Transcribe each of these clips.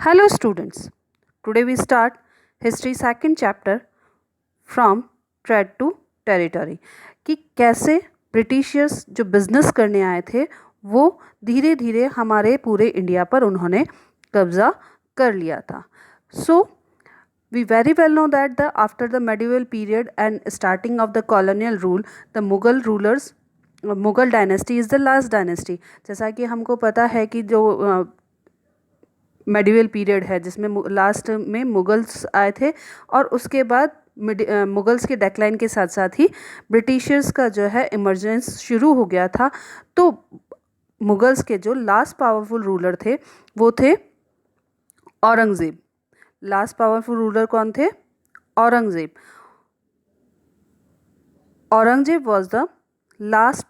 Hello students. Today we start history second chapter from trade to territory कि कैसे Britishers जो business करने आए थे वो धीरे धीरे हमारे पूरे इंडिया पर उन्होंने कब्जा कर लिया था. So we very well know that after the medieval period and starting of the colonial rule, the Mughal dynasty is the last dynasty. जैसा कि हमको पता है कि जो मेडिवल पीरियड है जिसमें लास्ट में मुगल्स आए थे और उसके बाद मुगल्स के डेक्लाइन के साथ साथ ही ब्रिटिशर्स का जो है इमर्जेंस शुरू हो गया था. तो मुगल्स के जो लास्ट पावरफुल रूलर थे वो थे औरंगज़ेब. लास्ट पावरफुल रूलर कौन थे? Aurangzeb. Aurangzeb was the last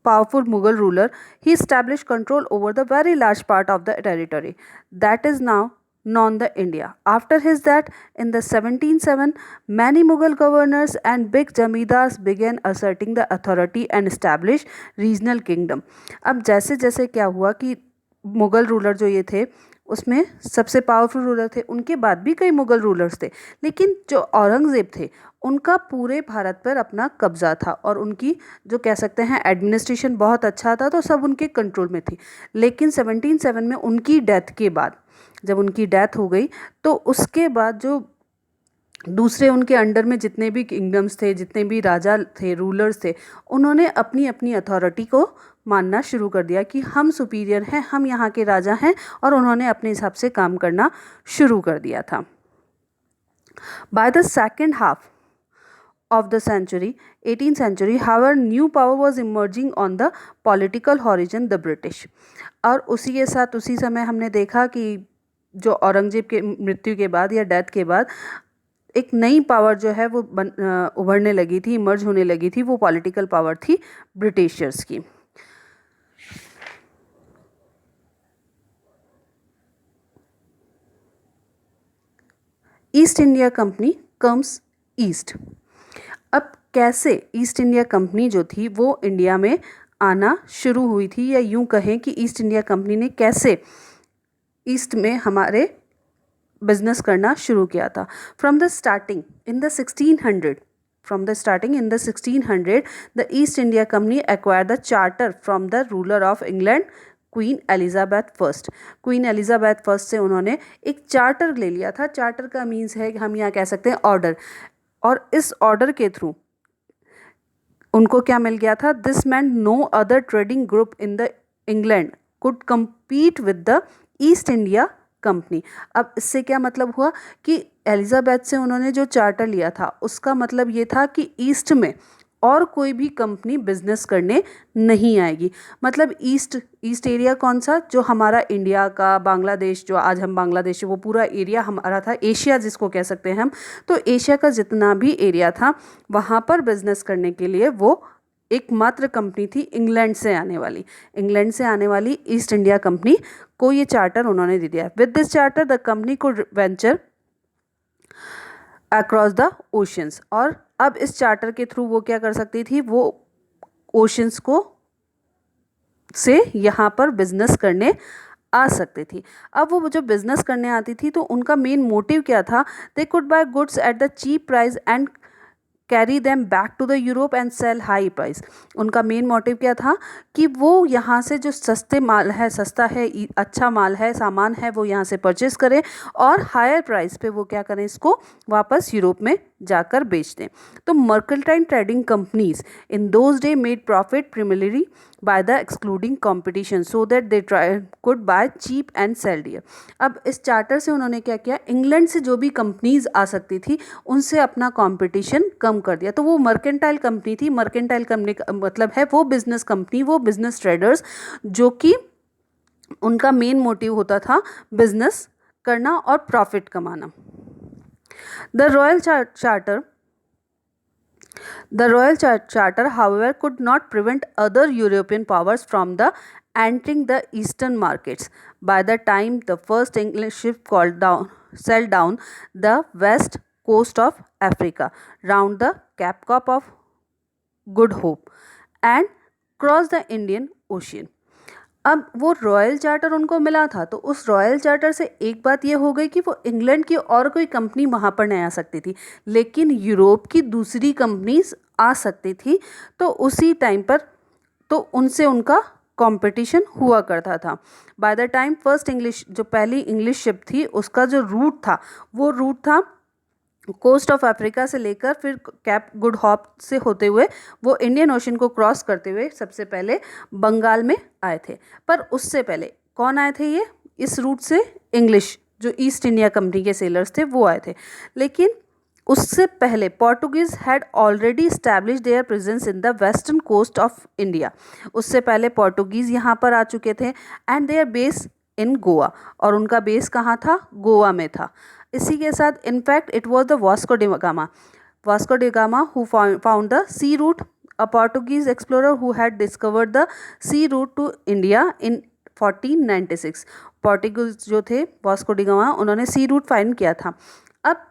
powerful Mughal ruler. He established control over the very large part of the territory that is now known the India. After his death in the 1707, many Mughal governors and big jamidars began asserting the authority and established regional kingdom. अब जैसे जैसे क्या हुआ कि Mughal ruler जो ये थे उसमें सबसे पावरफुल रूलर थे, उनके बाद भी कई मुग़ल रूलर्स थे, लेकिन जो औरंगज़ेब थे उनका पूरे भारत पर अपना कब्ज़ा था और उनकी जो कह सकते हैं एडमिनिस्ट्रेशन बहुत अच्छा था, तो सब उनके कंट्रोल में थी. लेकिन 1707 में उनकी डेथ के बाद, जब उनकी डेथ हो गई तो उसके बाद जो दूसरे उनके अंडर में जितने भी किंगडम्स थे, जितने भी राजा थे, रूलर्स थे, उन्होंने अपनी अपनी अथॉरिटी को मानना शुरू कर दिया कि हम सुपीरियर हैं, हम यहाँ के राजा हैं, और उन्होंने अपने हिसाब से काम करना शुरू कर दिया था. By the second half of the century, 18th century, however, new power was emerging on the political horizon, the British. और उसी के साथ उसी समय हमने देखा कि जो औरंगज़ेब के मृत्यु के बाद या डेथ के बाद एक नई पावर जो है वो उभरने लगी थी, इमर्ज होने लगी थी. वो पॉलिटिकल पावर थी ब्रिटिशर्स की. East India company comes east. अब कैसे ईस्ट इंडिया कंपनी जो थी वो इंडिया में आना शुरू हुई थी, या यूं कहें कि ईस्ट इंडिया कंपनी ने कैसे ईस्ट में हमारे बिजनेस करना शुरू किया था. From the starting in the 1600 the East India company acquire the charter from the ruler of England queen Elizabeth first. Queen Elizabeth first से उन्होंने एक चार्टर ले लिया था. चार्टर का मीन्स है, हम यहाँ कह सकते हैं ऑर्डर, और इस ऑर्डर के थ्रू उनको क्या मिल गया था? This man no other trading group in the England could compete with the East India Company. अब इससे क्या मतलब हुआ कि एलिजाबेथ से उन्होंने जो चार्टर लिया था उसका मतलब ये था कि ईस्ट में और कोई भी कंपनी बिजनेस करने नहीं आएगी. मतलब ईस्ट एरिया कौन सा? जो हमारा इंडिया का, बांग्लादेश, जो आज हम बांग्लादेश, वो पूरा एरिया हमारा था, एशिया जिसको कह सकते हैं हम. तो एशिया का जितना भी एरिया था वहाँ पर बिजनेस करने के लिए वो एकमात्र कंपनी थी इंग्लैंड से आने वाली ईस्ट इंडिया कंपनी को ये चार्टर उन्होंने दे दिया. With this charter the company could venture across the oceans. और अब इस चार्टर के थ्रू वो क्या कर सकती थी? वो ओशंस को से यहाँ पर बिजनेस करने आ सकती थी. अब वो जो बिजनेस करने आती थी तो उनका मेन मोटिव क्या था? They could buy goods at the cheap price and carry them back to the Europe and sell high price. उनका मेन मोटिव क्या था कि वो यहाँ से जो सस्ता है, अच्छा माल है, सामान है, वो यहाँ से परचेस करें और हायर प्राइस पे वो क्या करें? इसको वापस यूरोप में जाकर बेच दें. तो mercantile trading companies in those day made profit primarily by the excluding competition so that they could buy cheap and sell dear. अब इस चार्टर से उन्होंने क्या किया? इंग्लैंड से जो भी कंपनीज आ सकती थी उनसे अपना कंपटीशन कम कर दिया. तो वो मर्केंटाइल कंपनी थी. मर्केंटाइल कंपनी का मतलब है वो बिजनेस कंपनी, वो बिजनेस ट्रेडर्स जो कि उनका मेन मोटिव होता था बिजनेस करना और प्रॉफिट कमाना. The Royal Charter, however, could not prevent other European powers from entering the eastern markets. By the time the first English ship sailed down the west coast of Africa, round the Cape of Good Hope, and crossed the Indian Ocean. अब वो royal charter उनको मिला था, तो उस royal charter से एक बात ये हो गई कि वो इंग्लैंड की और कोई कंपनी वहाँ पर नहीं आ सकती थी, लेकिन यूरोप की दूसरी कंपनीज आ सकती थी। तो उसी टाइम पर तो उनसे उनका कंपटीशन हुआ करता था। By the time first English, जो पहली इंग्लिश शिप थी, उसका जो रूट था वो रूट था कोस्ट ऑफ अफ्रीका से लेकर फिर कैप गुड हॉप से होते हुए वो इंडियन ओशन को क्रॉस करते हुए सबसे पहले बंगाल में आए थे। पर उससे पहले कौन आए थे? ये इस रूट से इंग्लिश, जो ईस्ट इंडिया कंपनी के सेलर्स थे, वो आए थे। लेकिन उससे पहले Portuguese had already establish their presence in the western coast of India. उससे पहले पोर्टुगीज यहाँ पर आ चुके थे and their base in Goa, और उनका बेस कहाँ था? गोवा में था। इसी के साथ in fact it was the Vasco da Gama who found the sea route, a Portuguese explorer who had discovered the sea route to India in 1496। Portuguese जो थे वास्को डी गामा, उन्होंने सी रूट फाइंड किया था। अब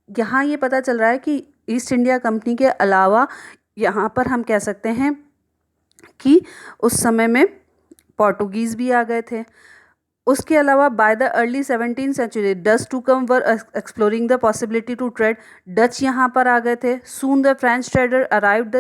यहाँ ये पता चल रहा है कि ईस्ट इंडिया कंपनी के अलावा यहाँ पर हम कह सकते हैं कि उस समय में पोर्टुगीज़ भी आ गए थे। उसके अलावा by the early 17th century Dutch to come were exploring the possibility to trade. Dutch यहाँ पर आ गए थे। Soon the French trader arrived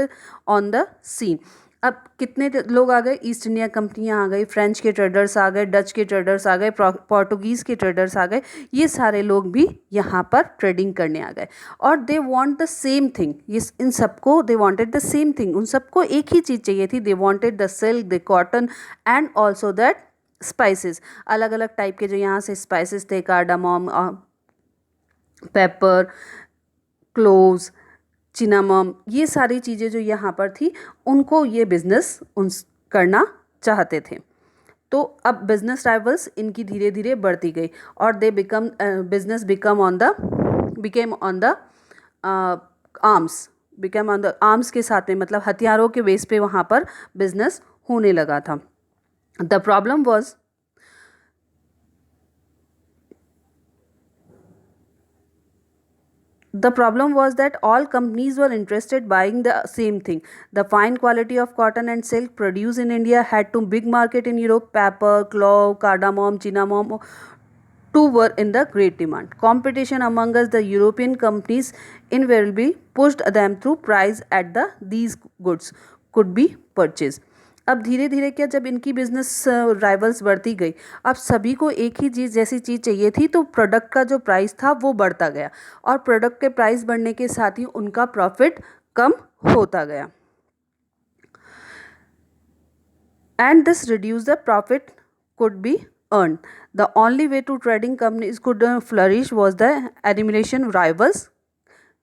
on the scene. अब कितने लोग आ गए? ईस्ट इंडिया कंपनियाँ आ गई, फ्रेंच के ट्रेडर्स आ गए, डच के ट्रेडर्स आ गए, पोर्टुगीज़ के ट्रेडर्स आ गए। ये सारे लोग भी यहाँ पर ट्रेडिंग करने आ गए और they want the same thing. ये इन सबको they wanted the same thing, उन सबको एक ही चीज़ चाहिए थी। They wanted the silk, the cotton and also that spices. अलग अलग टाइप के जो यहाँ से स्पाइसेस थे, कार्डामम, पेपर, क्लोव्स, चिनामम, ये सारी चीज़ें जो यहाँ पर थी, उनको ये बिजनेस करना चाहते थे। तो अब बिजनेस राइवल्स इनकी धीरे धीरे बढ़ती गई और they become business became on the arms के साथ में, मतलब हथियारों के बेस पे वहाँ पर बिजनेस होने लगा था। The problem was that all companies were interested buying the same thing. The fine quality of cotton and silk produced in India had to big market in Europe. Pepper, clove, cardamom, cinnamon too were in the great demand. Competition among us, the European companies invariably pushed them through price at these goods could be purchased. अब धीरे धीरे क्या, जब इनकी business rivals बढ़ती गई, अब सभी को एक ही चीज़ जैसी चीज़ चाहिए थी, तो प्रोडक्ट का जो प्राइस था वो बढ़ता गया और प्रोडक्ट के प्राइस बढ़ने के साथ ही उनका प्रॉफिट कम होता गया and this reduce the profit could be earn. The only way to trading companies could flourish was the elimination rivals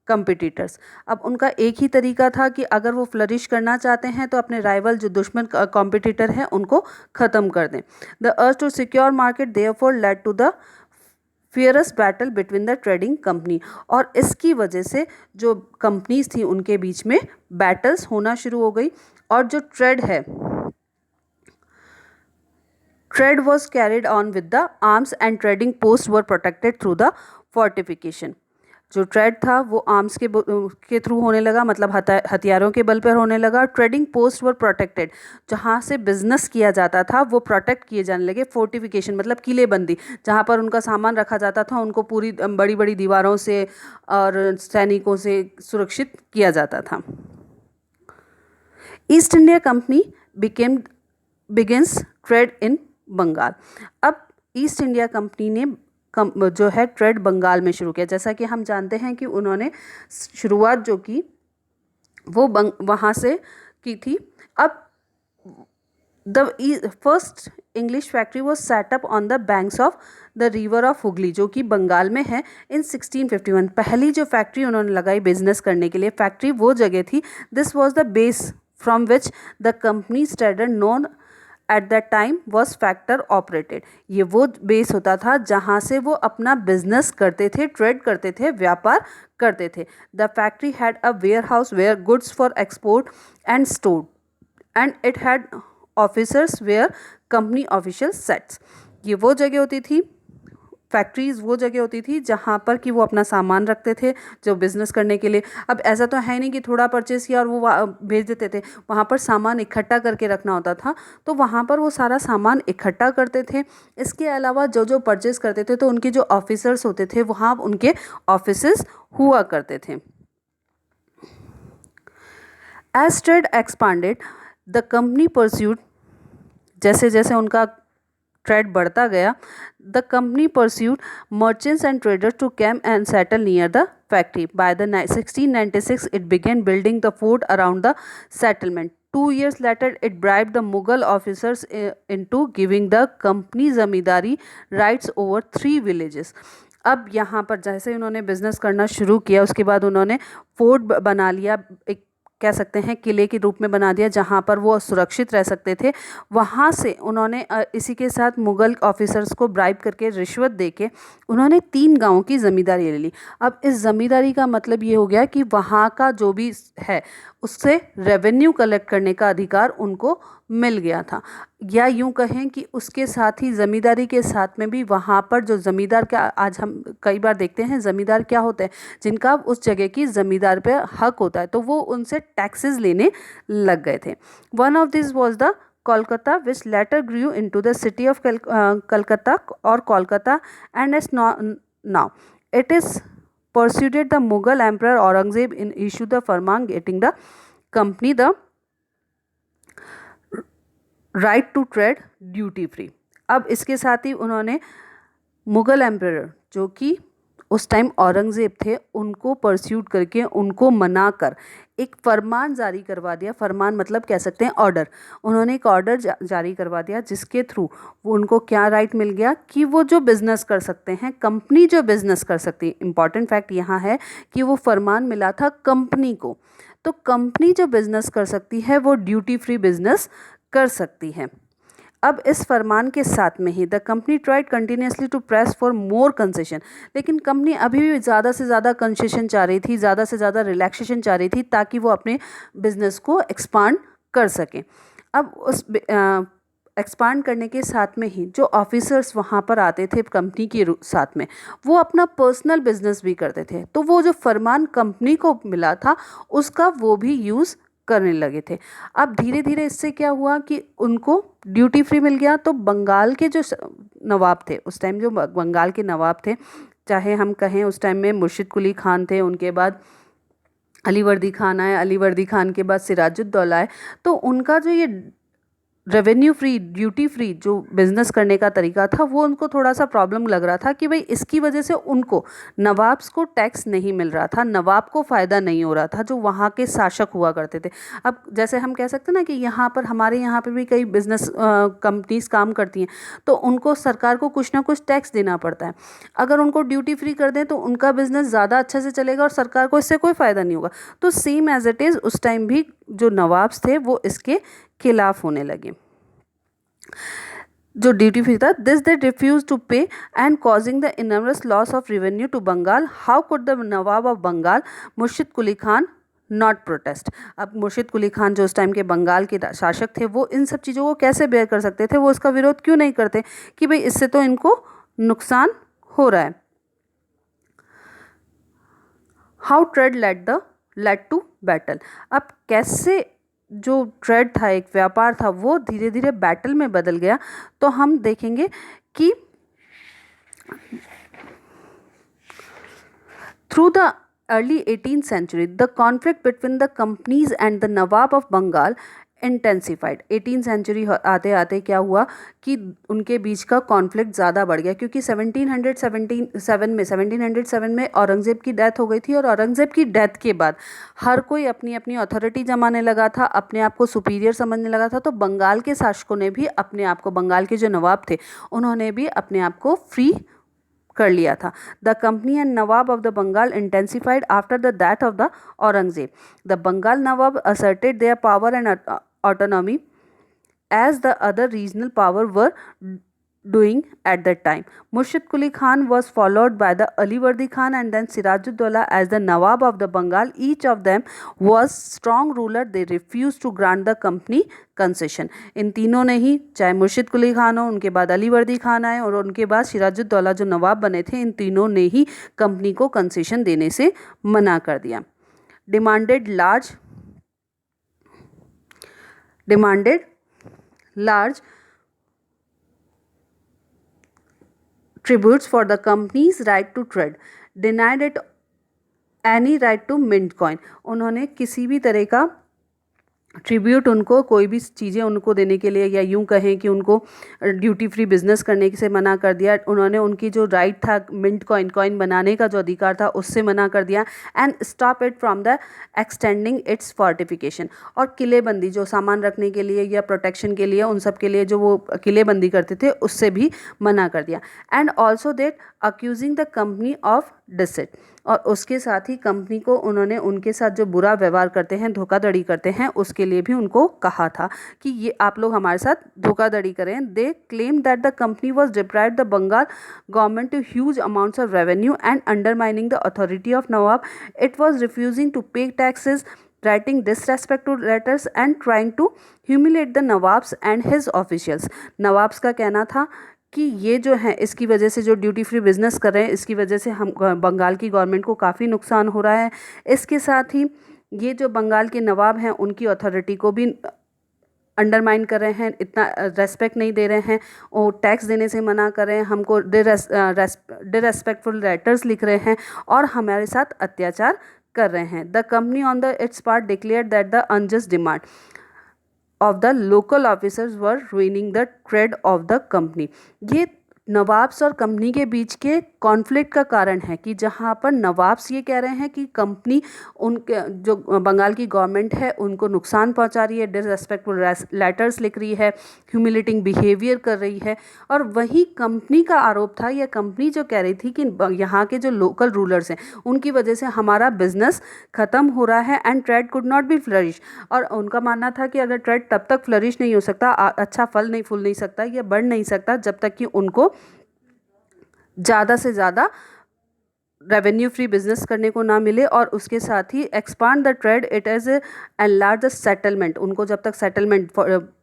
competitors. अब उनका एक ही तरीका था कि अगर वो फ्लरिश करना चाहते हैं तो अपने राइवल जो दुश्मन कॉम्पिटिटर हैं उनको ख़त्म कर दें। The urge to secure market therefore led to the fierce battle between the trading company, और इसकी वजह से जो कंपनीज थी उनके बीच में बैटल्स होना शुरू हो गई। और जो trade was carried on with the arms and trading post were protected through the fortification. जो ट्रेड था वो आर्म्स के थ्रू होने लगा, मतलब हथियारों के बल पर होने लगा। ट्रेडिंग पोस्ट वर प्रोटेक्टेड, जहाँ से बिजनेस किया जाता था वो प्रोटेक्ट किए जाने लगे। फोर्टिफिकेशन मतलब किलेबंदी, जहाँ पर उनका सामान रखा जाता था उनको पूरी बड़ी बड़ी दीवारों से और सैनिकों से सुरक्षित किया जाता था। East India Company begins trade in Bengal. अब ईस्ट इंडिया कंपनी ने जो है ट्रेड बंगाल में शुरू किया। जैसा कि हम जानते हैं कि उन्होंने शुरुआत जो की वो वहाँ से की थी। अब the first English factory was setup on the banks of the river of Hooghly, जो कि बंगाल में है, इन 1651। पहली जो फैक्ट्री उन्होंने लगाई बिजनेस करने के लिए, फैक्ट्री वो जगह थी। This was the base from which the company standard known at that time was factor operated. ये वो बेस होता था जहाँ से वो अपना बिजनेस करते थे, ट्रेड करते थे, व्यापार करते थे। The factory had a warehouse where goods for export and stored and it had officers where company official sets. ये वो जगह होती थी फैक्ट्रीज़ वो जगह होती थी जहाँ पर कि वो अपना सामान रखते थे जो बिज़नेस करने के लिए। अब ऐसा तो है नहीं कि थोड़ा परचेज़ किया और वो भेज देते थे, वहाँ पर सामान इकट्ठा करके रखना होता था, तो वहाँ पर वो सारा सामान इकट्ठा करते थे। इसके अलावा जो जो परचेज़ करते थे तो उनके जो ऑफिसर्स होते थे वहाँ उनके ऑफिसेस हुआ करते थे। As trade expanded the company persuaded, जैसे जैसे उनका ट्रेड बढ़ता गया, the company persuaded merchants and traders to came and settle near the factory. By the 1696 it began building the fort around the settlement. 2 years later it bribed the Mughal officers into giving the company zamindari rights over 3 villages. अब यहाँ पर जैसे उन्होंने business करना शुरू किया उसके बाद उन्होंने फोर्ट बना लिया, एक कह सकते हैं किले के रूप में बना दिया जहाँ पर वो सुरक्षित रह सकते थे। वहाँ से उन्होंने इसी के साथ मुग़ल ऑफिसर्स को ब्राइब करके रिश्वत देके उन्होंने 3 गाँवों की ज़मींदारी ले ली। अब इस ज़मींदारी का मतलब ये हो गया कि वहाँ का जो भी है उससे रेवेन्यू कलेक्ट करने का अधिकार उनको मिल गया था, या यूँ कहें कि उसके साथ ही ज़मींदारी के साथ में भी वहाँ पर जो ज़मींदार का, आज हम कई बार देखते हैं ज़मींदार क्या होते हैं, जिनका उस जगह की ज़मींदार पे हक होता है, तो वो उनसे टैक्सेस लेने लग गए थे। One of this was the Kolkata which later grew into the city of Calcutta और Kolkata and as now it is persuaded the Mughal Emperor Aurangzeb in issue the farman getting the company the right to trade duty free. अब इसके साथ ही उन्होंने Mughal emperor जो कि उस time Aurangzeb थे उनको परस्यूट करके उनको मना कर एक फरमान जारी करवा दिया। फरमान मतलब कह सकते हैं ऑर्डर। उन्होंने एक ऑर्डर जारी करवा दिया जिसके थ्रू वो उनको क्या राइट मिल गया कि वो जो बिज़नेस कर सकते हैं, कंपनी जो बिज़नेस कर सकती है। इम्पॉर्टेंट फैक्ट यहाँ है कि वो फरमान मिला था कंपनी को, तो कंपनी जो बिज़नेस कर सकती है वो ड्यूटी फ्री बिज़नेस कर सकती है। अब इस फरमान के साथ में ही the company tried continuously to press for more concession, लेकिन कंपनी अभी भी ज़्यादा से ज़्यादा कंसेशन चाह रही थी, ज़्यादा से ज़्यादा रिलैक्सेशन चाह रही थी ताकि वो अपने बिजनेस को एक्सपांड कर सकें। अब उस एक्सपांड करने के साथ में ही जो ऑफिसर्स वहाँ पर आते थे कंपनी के साथ में, वो अपना पर्सनल बिजनेस भी करते थे, तो वो जो फरमान कंपनी को मिला था उसका वो भी यूज़ करने लगे थे। अब धीरे धीरे इससे क्या हुआ कि उनको ड्यूटी फ्री मिल गया, तो बंगाल के जो नवाब थे उस टाइम, जो बंगाल के नवाब थे, चाहे हम कहें उस टाइम में मुर्शिद कुली खान थे, उनके बाद अलीवर्दी खान आए, अलीवर्दी खान के बाद सिराजुद्दौला आए, तो उनका जो ये रेवेन्यू फ्री ड्यूटी फ्री जो बिज़नेस करने का तरीका था वो उनको थोड़ा सा प्रॉब्लम लग रहा था कि भाई इसकी वजह से उनको नवाब्स को टैक्स नहीं मिल रहा था, नवाब को फ़ायदा नहीं हो रहा था जो वहाँ के शासक हुआ करते थे। अब जैसे हम कह सकते हैं ना कि यहाँ पर हमारे यहाँ पर भी कई बिज़नेस कंपनीज काम करती हैं, तो उनको सरकार को कुछ ना कुछ टैक्स देना पड़ता है। अगर उनको ड्यूटी फ्री कर दें तो उनका बिज़नेस ज़्यादा अच्छे से चलेगा और सरकार को इससे कोई फ़ायदा नहीं होगा। तो सेम एज इट इज़ उस टाइम भी जो नवाब्स थे वो इसके खिलाफ होने लगे। जो ड्यूटी फ्री था, this they refuse to pay and causing the enormous loss of revenue to Bengal. How could the nawab of Bengal Murshid Quli Khan not protest. अब मुर्शिद कुली खान जो उस टाइम के बंगाल के शासक थे वो इन सब चीज़ों को कैसे बेयर कर सकते थे, वो इसका विरोध क्यों नहीं करते कि भाई इससे तो इनको नुकसान हो रहा है। How trade led to battle. अब कैसे जो ट्रेड था, एक व्यापार था, वो धीरे धीरे बैटल में बदल गया। तो हम देखेंगे कि through the early 18th century the conflict between the companies and the Nawab of Bengal intensified. 18 century आते आते क्या हुआ कि उनके बीच का कॉन्फ्लिक्ट ज़्यादा बढ़ गया, क्योंकि 1707 में औरंगज़ेब की डेथ हो गई थी, और औरंगज़ेब की डेथ के बाद हर कोई अपनी अपनी अथॉरिटी जमाने लगा था, अपने आप को सुपीरियर समझने लगा था। तो बंगाल के शासकों ने भी अपने आप को, बंगाल के जो नवाब थे उन्होंने भी अपने आप को फ्री कर लिया था। The company and nawab of the Bengal intensified after the death of the Aurangzeb. The Bengal nawab asserted their power and autonomy as the other regional power were doing at that time. Murshid Quli Khan was followed by the Alivardi Khan and then Sirajuddaulah as the Nawab of the Bengal. Each of them was strong ruler. They refused to grant the company concession. इन तीनों ने ही, चाहे मुर्शिद कुली खान हो, उनके बाद अलीवर्दी खान आए और उनके बाद सिराजुद्दौला जो नवाब बने थे, इन तीनों ने ही कंपनी को कंसेशन देने से मना कर दिया. Demanded large tributes for the company's right to trade, denied it any right to mint coin. उन्होंने किसी भी तरह का ट्रिब्यूट, उनको कोई भी चीज़ें उनको देने के लिए, या यूं कहें कि उनको ड्यूटी फ्री बिजनेस करने से मना कर दिया. उन्होंने उनकी जो राइट था मिंट कॉइन बनाने का जो अधिकार था उससे मना कर दिया. And stop it from the extending its fortification. और किलेबंदी, जो सामान रखने के लिए या प्रोटेक्शन के लिए, उन सब के लिए जो वो किलेबंदी करते थे, उससे भी मना कर दिया. And also that accusing the company of deceit. और उसके साथ ही कंपनी को उन्होंने उनके साथ जो बुरा व्यवहार करते हैं, धोखाधड़ी करते हैं, उसके लिए भी उनको कहा था कि ये आप लोग हमारे साथ धोखाधड़ी करें. They claim that the company was deprived the Bengal government to huge amounts of revenue and undermining the authority of Nawab. It was refusing to pay taxes, writing disrespectful letters and trying to humiliate the Nawabs and his officials. Nawabs का कहना था कि ये जो है, इसकी वजह से जो ड्यूटी फ्री बिज़नेस कर रहे हैं, इसकी वजह से हम बंगाल की गवर्नमेंट को काफ़ी नुकसान हो रहा है. इसके साथ ही ये जो बंगाल के नवाब हैं, उनकी अथॉरिटी को भी अंडरमाइन कर रहे हैं, इतना रेस्पेक्ट नहीं दे रहे हैं, वो टैक्स देने से मना कर रहे हैं, हमको डिसरेस्पेक्टफुल लेटर्स लिख रहे हैं और हमारे साथ अत्याचार कर रहे हैं. The company on the it's part declare that the unjust demand of the local officers were रुइनिंग the trade off the company. ये नवाब्स और कंपनी के बीच के कॉन्फ्लिक्ट का कारण है कि जहाँ पर नवाब्स ये कह रहे हैं कि कंपनी उनके जो बंगाल की गवर्नमेंट है उनको नुकसान पहुँचा रही है, डिसरेस्पेक्टफुल लेटर्स लिख रही है, ह्यूमिलेटिंग बिहेवियर कर रही है. और वही कंपनी का आरोप था, या कंपनी जो कह रही थी कि यहाँ के जो लोकल रूलर्स हैं उनकी वजह से हमारा बिजनेस ख़त्म हो रहा है and trade could not be flourish. और उनका मानना था कि अगर ट्रेड तब तक फ्लरिश नहीं हो सकता, अच्छा फल नहीं फूल नहीं सकता या बढ़ नहीं सकता, जब तक कि उनको ज़्यादा से ज़्यादा रेवेन्यू फ्री बिजनेस करने को ना मिले. और उसके साथ ही expand the trade it as enlarge the settlement. उनको जब तक सेटलमेंट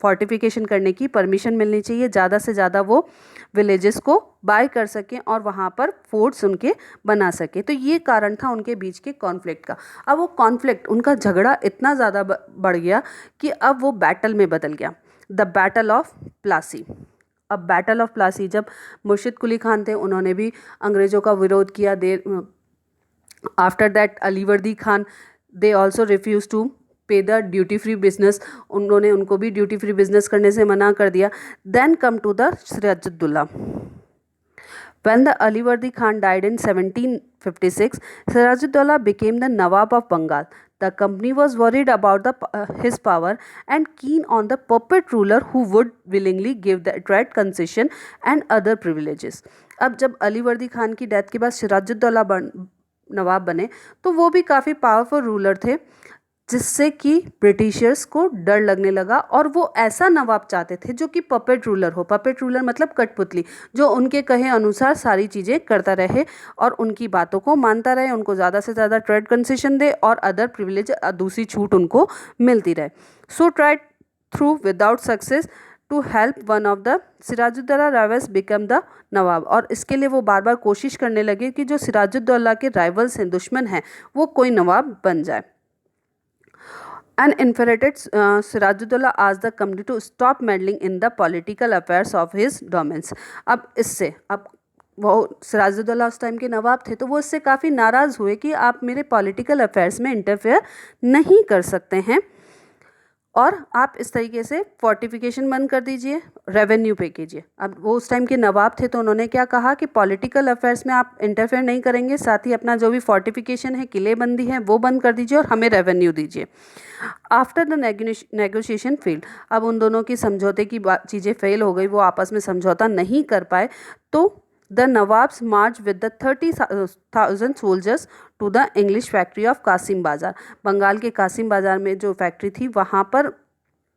फोर्टिफिकेशन करने की परमिशन मिलनी चाहिए, ज़्यादा से ज़्यादा वो विलेजेस को बाय कर सकें और वहाँ पर फोर्ट्स उनके बना सकें. तो ये कारण था उनके बीच के कॉन्फ्लिक्ट का. अब वो कॉन्फ्लिक्ट, उनका झगड़ा इतना ज़्यादा बढ़ गया कि अब वो बैटल में बदल गया. The battle of Plassey. अब बैटल ऑफ प्लासी, जब मुर्शिद कुली खान थे, उन्होंने भी अंग्रेज़ों का विरोध किया. After that Alivardi Khan, they also refuse to pay the duty free business. उन्होंने उनको भी ड्यूटी फ्री बिजनेस करने से मना कर दिया. Then come to the Sirajuddaula. When the Alivardi Khan died in 1756, Sirajuddaulah became the Nawab of Bengal. The company was worried about his power and keen on the puppet ruler who would willingly give the trade concession and other privileges. अब जब अलीवर्दी खान की death के बाद सिराजुद्दौला नवाब बने, तो वो भी काफ़ी पावरफुल रूलर थे, जिससे कि ब्रिटिशर्स को डर लगने लगा. और वो ऐसा नवाब चाहते थे जो कि पपेट रूलर हो. पपेट रूलर मतलब कठपुतली, जो उनके कहे अनुसार सारी चीज़ें करता रहे और उनकी बातों को मानता रहे, उनको ज़्यादा से ज़्यादा ट्रेड कंसेशन दे और अदर प्रिविलेज, दूसरी छूट उनको मिलती रहे. So tried through without success to help one of the Sirajuddaulah rivals become the nawab. और इसके लिए वो बार बार कोशिश करने लगे कि जो सिराजुद्दौला के राइवल्स हैं, दुश्मन हैं, वो कोई नवाब बन जाए. And infuriated Sirajuddaulah asked the company to stop meddling in the political affairs of his domains. अब वो सिराजुद्दौला उस टाइम के नवाब थे, तो वो इससे काफ़ी नाराज़ हुए कि आप मेरे पॉलिटिकल अफेयर्स में इंटरफेयर नहीं कर सकते हैं और आप इस तरीके से फोर्टिफिकेशन बंद कर दीजिए, रेवेन्यू पे कीजिए. अब वो उस टाइम के नवाब थे, तो उन्होंने क्या कहा कि पॉलिटिकल अफेयर्स में आप इंटरफेयर नहीं करेंगे, साथ ही अपना जो भी फोर्टिफिकेशन है, किलेबंदी है, वो बंद कर दीजिए और हमें रेवेन्यू दीजिए. After the negotiation failed. अब उन दोनों की समझौते की चीज़ें फेल हो गई, वो आपस में समझौता नहीं कर पाए. तो the Nawabs march with the 30,000 soldiers to the English factory of Kasim Bazar. Bengal के कासिम बाज़ार में जो फैक्ट्री थी, वहाँ पर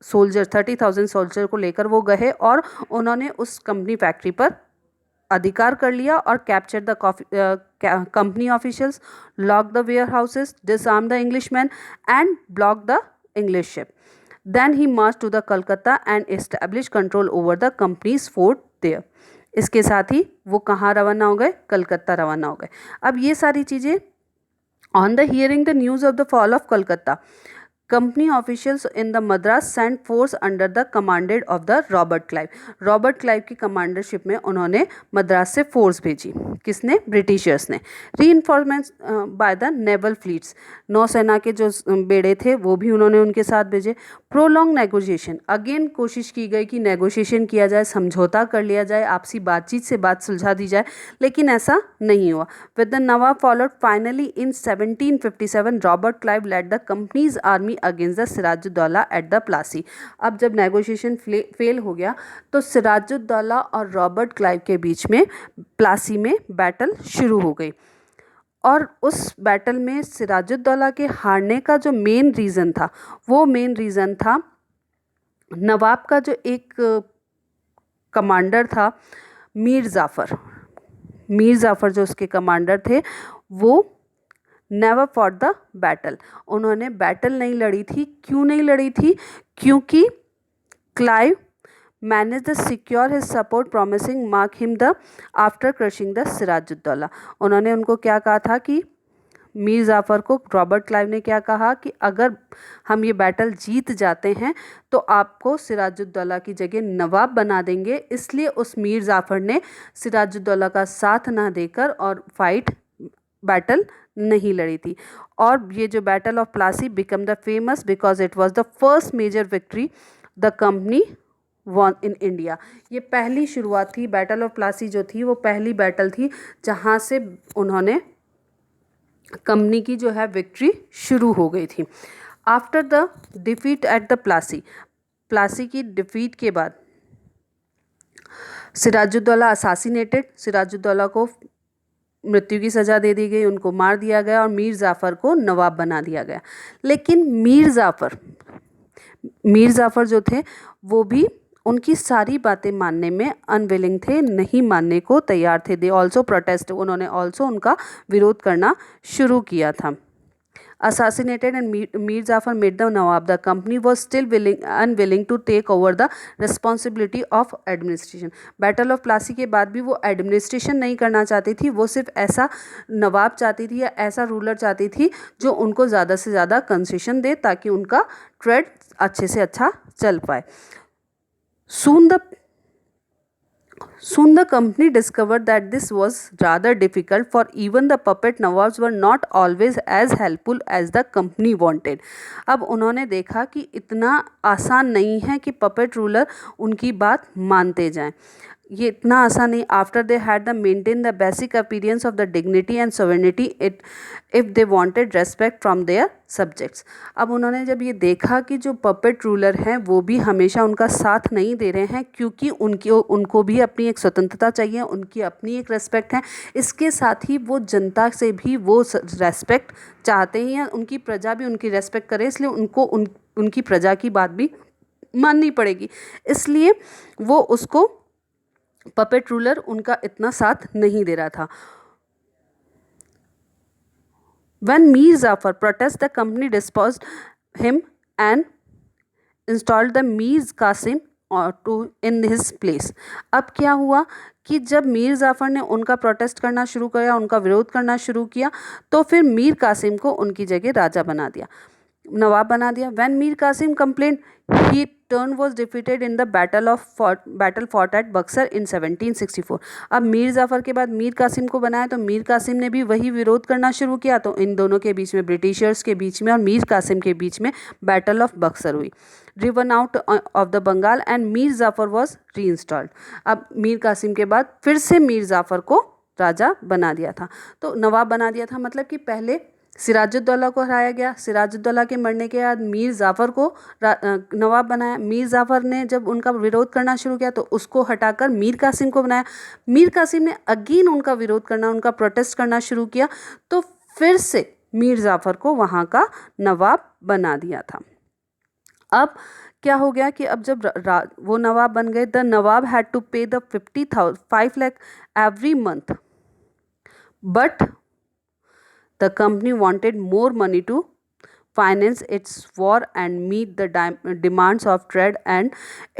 सोल्जर 30,000 सोल्जर को लेकर वो गए और उन्होंने उस कंपनी फैक्ट्री पर अधिकार कर लिया और capture the company officials, lock the warehouses, disarm the Englishman and block the English ship. Then he marched to the Calcutta and established control over the company's fort there. इसके साथ ही वो कहाँ रवाना हो गए? कलकत्ता रवाना हो गए. अब ये सारी चीज़ें on the hearing the news of the fall of Calcutta, company officials in the Madras sent force under the commanded of the Robert Clive. Robert Clive की कमांडरशिप में उन्होंने मद्रास से फोर्स भेजी. किसने? ब्रिटिशर्स ने. Reinforcements by the naval fleets, नौसेना के जो बेड़े थे वो भी उन्होंने उनके साथ भेजे. प्रोलॉन्ग नेगोशिएशन, अगेन कोशिश की गई कि नेगोशिएशन किया जाए, समझौता कर लिया जाए, आपसी बातचीत से बात सुलझा दी जाए, लेकिन ऐसा नहीं हुआ. With the Nawab followed finally in 1757 Robert Clive led the company's army against the Sirajuddaula at the Plassey. अब जब नेगोशिएशन फेल हो गया तो सिराजुद्दौला और रॉबर्ट क्लाइव के बीच में प्लासी में बैटल शुरू हो गई. और उस बैटल में सिराजुद्दौला के हारने का जो मेन रीज़न था, वो मेन रीज़न था नवाब का जो एक कमांडर था मीर जाफ़र जो उसके कमांडर थे, वो नेवर फॉट द बैटल. उन्होंने बैटल नहीं लड़ी थी. क्यों नहीं लड़ी थी? क्योंकि Clive manage the secure his support promising mark him the after crushing the Sirajuddaulah. उन्होंने उनको क्या कहा था कि मीर जाफ़र को रॉबर्ट क्लाइव ने क्या कहा कि अगर हम ये बैटल जीत जाते हैं तो आपको सिराजुद्दौला की जगह नवाब बना देंगे. इसलिए उस मीर जाफ़र ने सिराजुद्दौला का साथ ना देकर और बैटल नहीं लड़ी थी. और ये जो battle of Plassey become the famous because it was the first major victory the company won in India. ये पहली शुरुआत थी. बैटल ऑफ प्लासी जो थी वो पहली बैटल थी जहाँ से उन्होंने कंपनी की जो है विक्ट्री शुरू हो गई थी. After the defeat eight the Plassey की डिफीट के बाद सिराजुद्दौला असासिनेटेड. सिराजुद्दौला को मृत्यु की सज़ा दे दी गई, उनको मार दिया गया और मीर जाफ़र को नवाब बना दिया गया. लेकिन मीर जाफ़र जो थे वो भी उनकी सारी बातें मानने में अनविलिंग थे, नहीं मानने को तैयार थे. दे ऑल्सो प्रोटेस्ट, उन्होंने ऑल्सो उनका विरोध करना शुरू किया था. assassinated and Mir Jafar made the Nawab. The company was still unwilling to take over the responsibility of administration. Battle of Plassey के बाद भी वो एडमिनिस्ट्रेशन नहीं करना चाहती थी. वो सिर्फ ऐसा नवाब चाहती थी या ऐसा रूलर चाहती थी जो उनको ज़्यादा से ज़्यादा कंसेशन दे ताकि उनका ट्रेड अच्छे से अच्छा चल पाए. Soon the company discovered that this was rather difficult, for even the puppet nawabs were not always as helpful as the company wanted. अब उन्होंने देखा कि इतना आसान नहीं है कि पपेट रूलर उनकी बात मानते जाएं. ये इतना आसान नहीं. After they had the maintain the basic appearance of the dignity and sovereignty if they wanted respect from their subjects. अब उन्होंने जब ये देखा कि जो पपेट रूलर हैं वो भी हमेशा उनका साथ नहीं दे रहे हैं, क्योंकि उनको भी अपनी एक स्वतंत्रता चाहिए, उनकी अपनी एक रेस्पेक्ट है. इसके साथ ही वो जनता से भी वो रेस्पेक्ट चाहते हैं, उनकी प्रजा भी उनकी रेस्पेक्ट करे, इसलिए उनको उनकी प्रजा की बात भी माननी पड़ेगी. इसलिए वो उसको पपेट रूलर उनका इतना साथ नहीं दे रहा था. When Mir Jafar protested, the company disposed him and installed the Mir Qasim in his place. अब क्या हुआ कि जब मीर जाफ़र ने उनका प्रोटेस्ट करना शुरू किया, उनका विरोध करना शुरू किया, तो फिर मीर कासिम को उनकी जगह राजा बना दिया, नवाब बना दिया. When Mir Qasim complained, he turn was defeated in the battle fought at Buxar in 1764. अब मीर जाफ़र के बाद मीर कासिम को बनाया तो मीर कासिम ने भी वही विरोध करना शुरू किया. तो इन दोनों के बीच में, ब्रिटिशर्स के बीच में और मीर कासिम के बीच में बैटल ऑफ बक्सर हुई. Driven out of the Bengal and Mir Jafar was reinstalled. अब मीर कासिम के बाद फिर से मीर जाफ़र को राजा बना दिया था, तो नवाब बना दिया था. मतलब कि पहले सिराजुद्दौला को हराया गया, सिराजुद्दौला के मरने के बाद मीर जाफ़र को नवाब बनाया. मीर जाफ़र ने जब उनका विरोध करना शुरू किया तो उसको हटाकर मीर कासिम को बनाया. मीर कासिम ने अगेन उनका विरोध करना, उनका प्रोटेस्ट करना शुरू किया, तो फिर से मीर जाफ़र को वहाँ का नवाब बना दिया था. अब क्या हो गया कि अब जब वो नवाब बन गए, the nawab had to pay the 5 lakh every month, but the company wanted more money to finance its war and meet the demands of trade and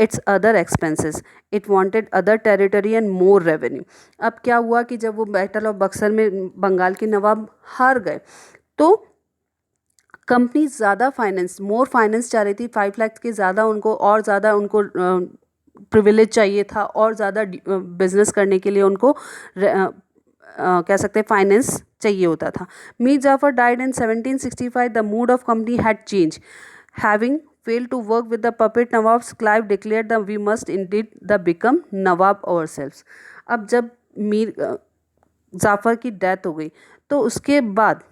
its other expenses. It wanted other territory and more revenue. अब क्या हुआ कि जब वो battle of Buxar में बंगाल के नवाब हार गए तो कंपनी ज़्यादा फाइनेंस, मोर फाइनेंस चाह रही थी, 5 लाख के ज़्यादा उनको, और ज़्यादा उनको प्रिविलेज चाहिए था, और ज़्यादा बिजनेस करने के लिए उनको कह सकते हैं फाइनेंस चाहिए होता था. Mir Jafar died in 1765. The mood of company had change. Having failed to work with the puppet Nawabs, Clive declared that we must indeed the become Nawab ourselves. अब जब मीर जाफर की डेथ हो गई तो उसके बाद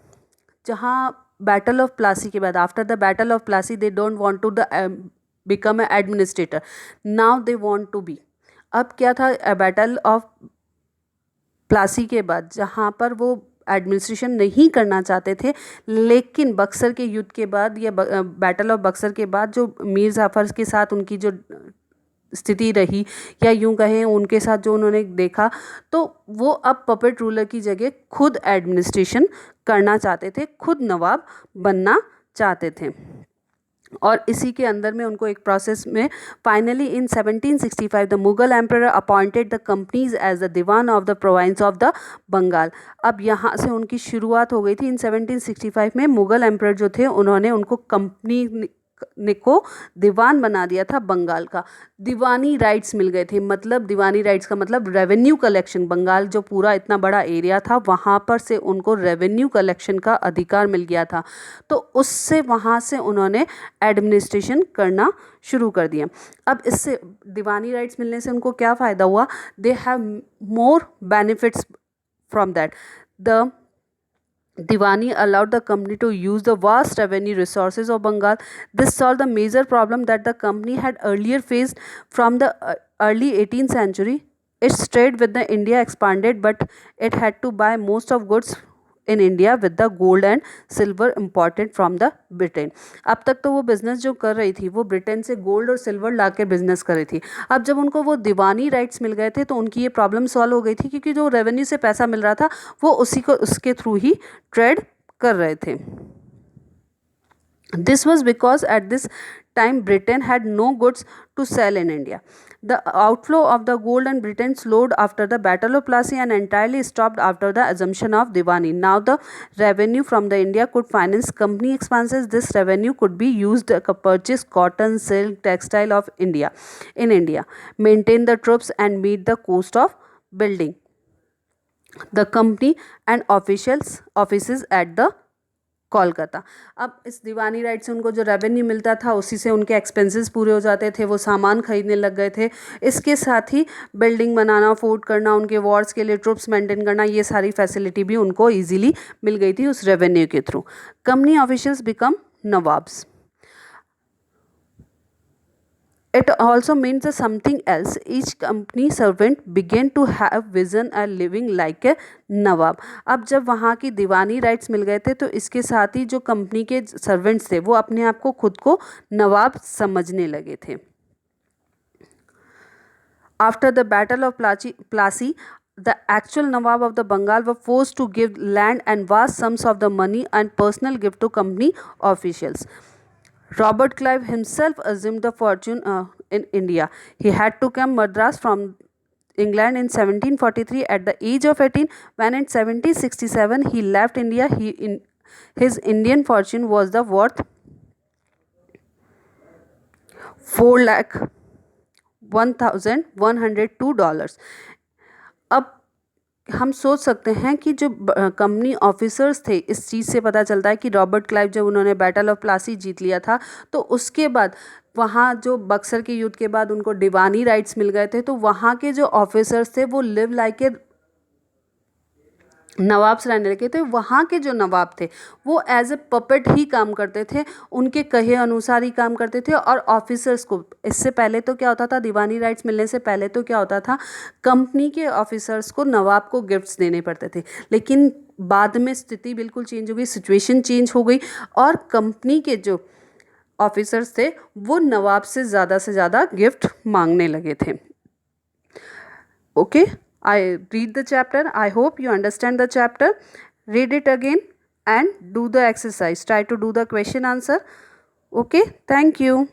जहाँ बैटल ऑफ प्लासी के बाद, after the battle of Plassey, they don't want to the become a administrator, now they want to be. अब क्या था, बैटल ऑफ प्लासी के बाद जहाँ पर वो एडमिनिस्ट्रेशन नहीं करना चाहते थे, लेकिन बक्सर के युद्ध के बाद या बैटल ऑफ बक्सर के बाद जो मीर जाफर के साथ उनकी जो स्थिति रही, या यूं कहें उनके साथ जो उन्होंने देखा, तो वो अब पपेट रूलर की जगह खुद एडमिनिस्ट्रेशन करना चाहते थे, खुद नवाब बनना चाहते थे. और इसी के अंदर में उनको एक प्रोसेस में finally in 1765 the Mughal emperor appointed the company's as the diwan of the province of the Bengal. अब यहाँ से उनकी शुरुआत हो गई थी. इन 1765 में मुगल एम्परर जो थे उन्होंने उनको कंपनी को दीवान बना दिया था बंगाल का. दीवानी राइट्स मिल गए थे. मतलब दीवानी राइट्स का मतलब रेवेन्यू कलेक्शन. बंगाल जो पूरा इतना बड़ा एरिया था वहाँ पर से उनको रेवेन्यू कलेक्शन का अधिकार मिल गया था. तो उससे वहाँ से उन्होंने एडमिनिस्ट्रेशन करना शुरू कर दिया. अब इससे दीवानी राइट्स मिलने से उनको क्या फ़ायदा हुआ? They have more benefits from that. The Diwani allowed the company to use the vast revenue resources of Bengal. This solved the major problem that the company had earlier faced from the early 18th century. Its trade with the India expanded, but it had to buy most of goods in India with the gold and silver imported from the Britain. अब तक तो वो business जो कर रही थी वो Britain से गोल्ड और सिल्वर ला के बिज़नेस कर रही थी. अब जब उनको वो दीवानी राइट्स मिल गए थे तो उनकी ये प्रॉब्लम सॉल्व हो गई थी, क्योंकि जो रेवेन्यू से पैसा मिल रहा था वो उसके थ्रू ही ट्रेड कर रहे थे. This was because at this time Britain had no goods to sell in India. The outflow of the gold in Britain slowed after the Battle of Plassey and entirely stopped after the assumption of Diwani. Now the revenue from the India could finance company expenses. This revenue could be used to purchase cotton, silk, textile of India in India, maintain the troops and meet the cost of building the company and offices at the Kolkata. अब इस दीवानी right से उनको जो revenue मिलता था उसी से उनके एक्सपेंसेस पूरे हो जाते थे. वो सामान खरीदने लग गए थे. इसके साथ ही बिल्डिंग बनाना, फूड करना, उनके वॉर्स के लिए ट्रुप्स मेंटेन करना, ये सारी फैसिलिटी भी उनको इजीली मिल गई थी उस रेवेन्यू के through. Company officials become nawabs. It also means something else. Each company servant began to have vision and living like a नवाब. अब जब वहाँ की दीवानी राइट्स मिल गए थे तो इसके साथ ही जो कंपनी के सर्वेंट्स थे वो अपने आप को खुद को नवाब समझने लगे थे. After the battle of Plassey, the actual Nawab of the Bengal were forced to give land and vast sums of the money and personal gift to company officials. Robert Clive himself assumed the fortune in India. He had to come Madras from England in 1743 at the age of 18. When in 1767 he left India, his Indian fortune was the worth 4,01,102. अब हम सोच सकते हैं कि जो company officers थे, इस चीज़ से पता चलता है कि रॉबर्ट क्लाइव जब उन्होंने बैटल ऑफ प्लासी जीत लिया था तो उसके बाद वहाँ जो बक्सर के युद्ध के बाद उनको दीवानी राइट्स मिल गए थे, तो वहाँ के जो ऑफिसर्स थे वो लिव लाइक ए नवाब से रहने लगे थे. वहाँ के जो नवाब थे वो एज ए पपेट ही काम करते थे, उनके कहे अनुसार ही काम करते थे. और ऑफिसर्स को इससे पहले तो क्या होता था, दीवानी राइट्स मिलने से पहले तो क्या होता था, कंपनी के ऑफिसर्स को नवाब को गिफ्ट्स देने पड़ते थे. लेकिन बाद में स्थिति बिल्कुल चेंज हो गई, सिचुएशन चेंज हो गई और कंपनी के जो ऑफिसर्स थे वो नवाब से ज़्यादा गिफ्ट मांगने लगे थे. Okay, I read the chapter. I hope you understand the chapter. Read it again and do the exercise. Try to do the question answer. Okay, thank you.